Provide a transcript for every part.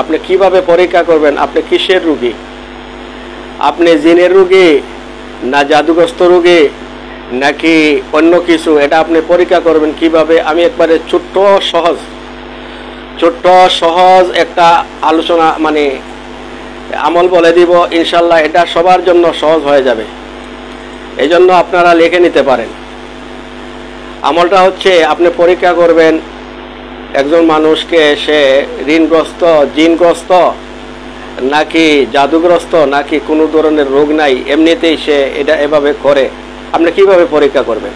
আপনি কিভাবে পরীক্ষা করবেন আপনি কিসের রোগী, আপনি জিনের রোগী না জাদুগ্রস্ত রোগী নাকি অন্য কিছু, এটা আপনি পরীক্ষা করবেন কিভাবে। আমি একবারে ছোট্ট সহজ একটা আলোচনা মানে আমল বলে দিব, ইনশাল্লাহ এটা সবার জন্য সহজ হয়ে যাবে। এই জন্য আপনারা লিখে নিতে পারেন। আমলটা হচ্ছে আপনি পরীক্ষা করবেন একজন মানুষকে সে ঋণগ্রস্ত, জিনগ্রস্ত নাকি জাদুগ্রস্ত নাকি কোনো ধরনের রোগ নাই, এমনিতেই সে এটা এভাবে করে। আপনি কিভাবে পরীক্ষা করবেন?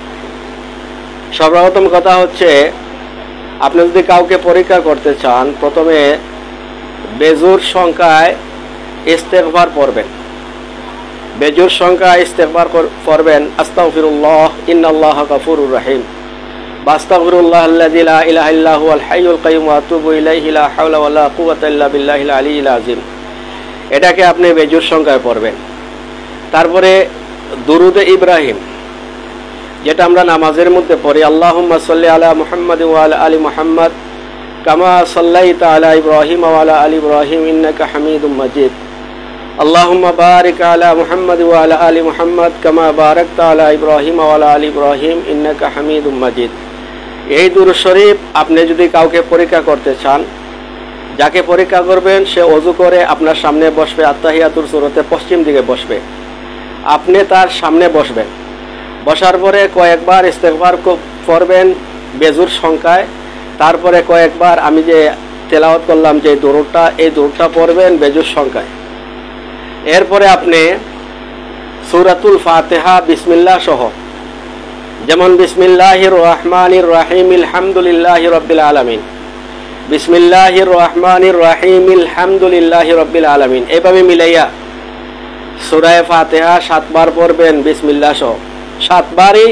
সর্বপ্রথম কথা হচ্ছে আপনি যদি কাউকে পরীক্ষা করতে চান, প্রথমে বেজুর সংখ্যায় ইস্তেগফার পড়বেন। বেজুর সংখ্যায় ইস্তেগফার পড়বেন, আস্তাগফিরুল্লাহ ইন্নাল্লাহা গফুরুর রহিম, আস্তাগফিরুল্লাহ আল্লাযী লা ইলাহা ইল্লা হুয়াল হাইয়ুল কাইয়্যুম ওয়া আতুবু ইলাইহি লা হাওলা ওয়া লা কুওয়াতা ইল্লা বিল্লাহিল আলিয়্যিল আযীম। এটাকে আপনি বেজুর সংখ্যায় পড়বেন। তারপরে দুরুদে ইব্রাহিম, যেটা আমরা নামাজের মধ্যে পড়ি, আল্লাহুম্মা সাল্লি আলা মুহাম্মাদ ওয়া আলা আলি মুহাম্মাদ কামা সাল্লাইতা আলা ইব্রাহিম ওয়া আলা আলি ইব্রাহিম ইন্নাকা হামিদুম মাজিদ, আল্লাহুম্মা বারিক আলা মুহাম্মাদ ওয়া আলা আলি মুহাম্মাদ কামা বারাকতা আলা ইব্রাহিম ওয়া আলা আলি ইব্রাহিম ইন্নাকা হামিদুম মাজিদ। এই দুরূদ শরীফ আপনি যদি কাউকে পরীক্ষা করতে চান, যাকে পরীক্ষা করবেন সে ওযু করে আপনার সামনে বসবে, আত্তাহিয়াতুর সূরাতে পশ্চিম দিকে বসবে, আপনি তার সামনে বসবেন। বসার পরে কয়েকবার ইস্তেগফার পড়বেন বেজুর সংখ্যায়, তারপরে কয়েকবার আমি যে তেলাওয়াত করলাম যে দুরূদটা, এই দুরূদটা পড়বেন বেজুর সংখ্যায়। এরপরে আপনি সূরাতুল ফাতিহা বিসমিল্লাহ সহ, যেমন বিসমিল্লাহির রহমানির রহিম আলহামদুলিল্লাহি রাব্বিল আলামিন, বিসমিল্লাহির রহমানির রহিম আলহামদুলিল্লাহি রাব্বিল আলামিন, এইভাবে মিলাইয়া সূরা ফাতিহা 7 বার পড়বেন বিসমিল্লাহ সহ। 7 বারই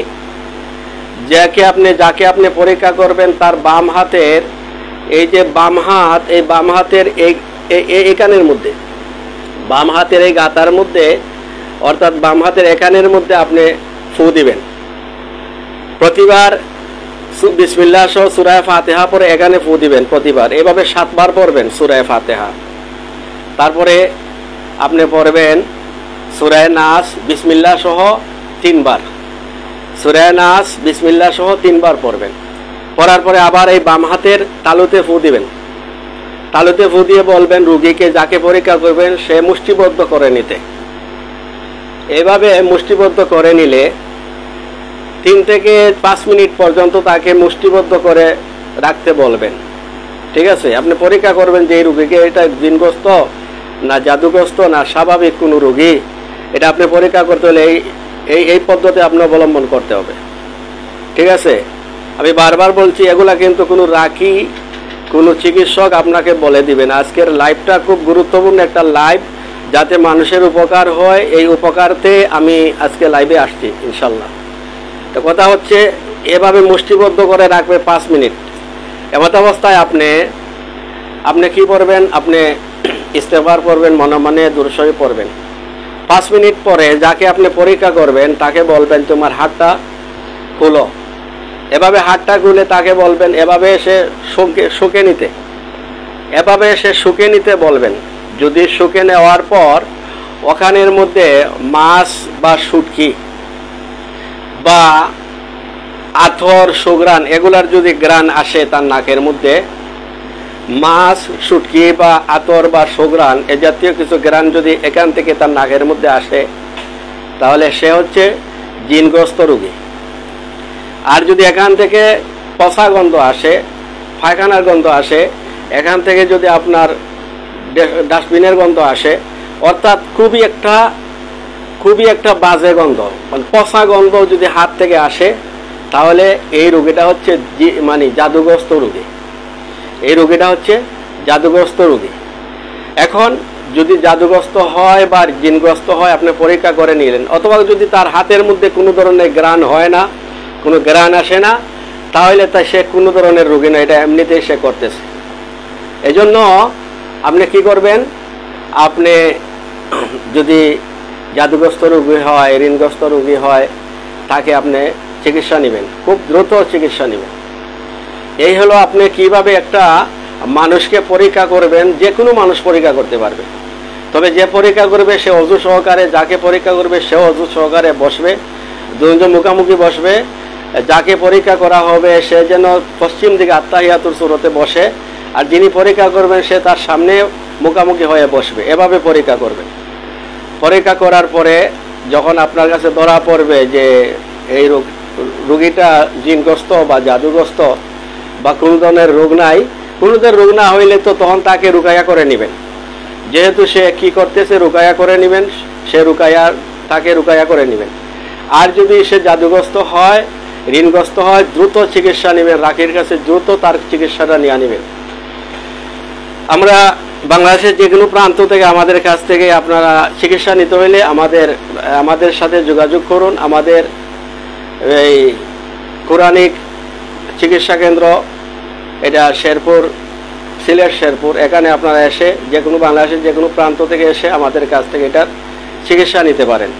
যাকে আপনি পরীক্ষা করবেন তার বাম হাতের এই যে বাম হাত, এই বাম হাতের এখানের মধ্যে, বাম হাতের এই গাতার মধ্যে, অর্থাৎ বাম হাতের এখানের মধ্যে আপনি ফু দিবেন। প্রতিবার বিসমিল্লাহ সহ সূরা ফাতিহা পরে এখানে ফু দিবেন প্রতিবার, এভাবে 7 বার পড়বেন সূরা ফাতিহা। তারপরে আপনি পড়বেন সূরা নাস বিসমিল্লাহ সহ 3 বার, সূরা নাস বিসমিল্লাহ সহ 3 বার পড়বেন। পড়ার পরে আবার এই বাম হাতের তালুতে ফু দিবেন। তালুতে ফু দিয়ে বলবেন রোগীকে, যাকে পরীক্ষা করবেন সে মুষ্টিবদ্ধ করে নিতে। এভাবে মুষ্টিবদ্ধ করে নিলে 3 থেকে 5 মিনিট পর্যন্ত তাকে মুষ্টিবদ্ধ করে রাখতে বলবেন। ঠিক আছে? আপনি পরীক্ষা করবেন যে এই রোগীকে এটা জিনগ্রস্ত না জাদুগ্রস্ত না স্বাভাবিক কোনো রোগী, এটা আপনি পরীক্ষা করতে হলে এই পদ্ধতি আপনি অবলম্বন করতে হবে। ঠিক আছে? আমি বারবার বলছি, এগুলা কিন্তু কোনো রাখি, কোনো চিকিৎসক আপনাকে বলে দিবেন। আজকের লাইভটা খুব গুরুত্বপূর্ণ একটা লাইভ, যাতে মানুষের উপকার হয়, এই উপকারতে আমি আজকে লাইভে আসছি ইনশাল্লাহ। তো কথা হচ্ছে এভাবে মুষ্টিবদ্ধ করে রাখবে 5 মিনিট। এমত অবস্থায় আপনি কি করবেন, আপনি ইস্তেগফার পড়বেন, মনে মনে দুরূদ শরীফ পড়বেন। 5 মিনিট পরে যাকে আপনি পরীক্ষা করবেন তাকে বলবেন তোমার হাতটা খুলো। এভাবে হাতটা খুলে তাকে বলবেন, এভাবে সে শুকে নিতে বলবেন। যদি শুকে নেওয়ার পর ওখানের মধ্যে মাছ বা শুটকি বা আথর, সুগ্রান, এগুলার যদি গ্রান আসে তার নাকের মধ্যে, মাছ, শুটকি বা আতর বা সুগ্রান এ জাতীয় কিছু গ্রান যদি এখান থেকে তার নাকের মধ্যে আসে, তাহলে সে হচ্ছে জিনগ্রস্ত রোগী। আর যদি এখান থেকে পচা গন্ধ আসে, পায়খানার গন্ধ আসে, এখান থেকে যদি আপনার ডাস্টবিনের গন্ধ আসে, অর্থাৎ খুবই একটা বাজে গন্ধ, মানে পচা গন্ধ যদি হাত থেকে আসে, তাহলে এই রোগীটা হচ্ছে মানে জাদুগ্রস্ত রোগী। এই রোগীটা হচ্ছে জাদুগ্রস্ত রোগী। এখন যদি জাদুগ্রস্ত হয় বা জিনগ্রস্ত হয়, আপনি পরীক্ষা করে নিলেন, অথবা যদি তার হাতের মধ্যে কোনো ধরনের গ্রান হয় না, কোনো গ্রান আসে না, তাহলে তা সে কোনো ধরনের রোগী না, এটা এমনিতেই সে করতেছে। এই জন্য আপনি কি করবেন, আপনি যদি জাদুগ্রস্ত রোগী হয়, ঋণগ্রস্ত রোগী হয়, তাকে আপনি চিকিৎসা নেবেন, খুব দ্রুত চিকিৎসা নেবেন। এই হলো আপনি কিভাবে একটা মানুষকে পরীক্ষা করবেন, যে কোনো মানুষ পরীক্ষা করতে পারবে, তবে যে পরীক্ষা করবে সে অজু সহকারে, যাকে পরীক্ষা করবে সেও অজু সহকারে বসবে, দুজন মুখামুখি বসবে। যাকে পরীক্ষা করা হবে সে যেন পশ্চিম দিকে আত্তাহিয়াতুর সূরতে বসে, আর যিনি পরীক্ষা করবেন সে তার সামনে মুখামুখি হয়ে বসবে। এভাবে পরীক্ষা করবে। পরীক্ষা করার পরে যখন আপনার কাছে ধরা পড়বে যে এই রোগীটা জিনগ্রস্ত বা জাদুগ্রস্ত বা কোনো ধরনের রোগ নাই, কোনো ধরনের রোগ না হইলে তো তখন তাকে রুকায়া করে নেবেন। যেহেতু সে কি করতেছে রুকায়া করে নেবেন, সে তাকে রুকায়া করে নেবেন। আর যদি সে জাদুগ্রস্ত হয়, ঋণগ্রস্ত হয়, দ্রুত চিকিৎসা নেবেন, রাকির কাছে দ্রুত তার চিকিৎসাটা নিয়ে নেবেন। আমরা বাংলাদেশের যে কোনো প্রান্ত থেকে আমাদের কাছ থেকে আপনারা চিকিৎসা নিতে হইলে আমাদের সাথে যোগাযোগ করুন। আমাদের এই কোরআনিক চিকিৎসা কেন্দ্র, এটা শেরপুর, সিলেট শেরপুর। এখানে আপনারা এসে যে কোনো বাংলাদেশের যে কোনো প্রান্ত থেকে এসে আমাদের কাছ থেকে এটার চিকিৎসা নিতে পারেন।